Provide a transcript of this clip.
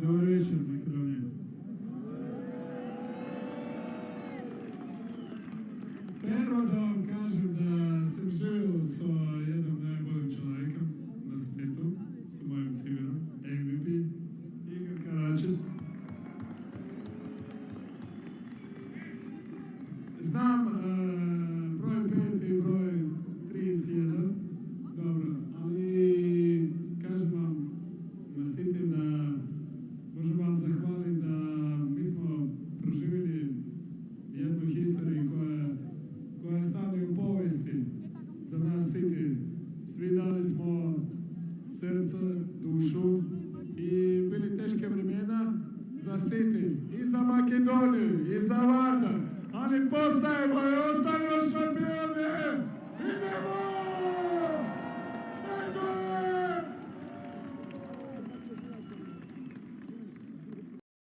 Dobar večer, Makedonija. Prvo da vam kažem da sam živio sa jednom najboljim čovjekom na svijetu, sa mojim civilom, MVP, Igor Karačić. Znam broj 5 i broj 31, dobro, ali kažem vam na siti da možem vam zahvaliti da mi smo proživjeli jednu historiju koja stane u povijesti za nas City. Svi dali smo srce, dušu i bili teške vremena za City i za Makedoniju i za Varda, ali postajemo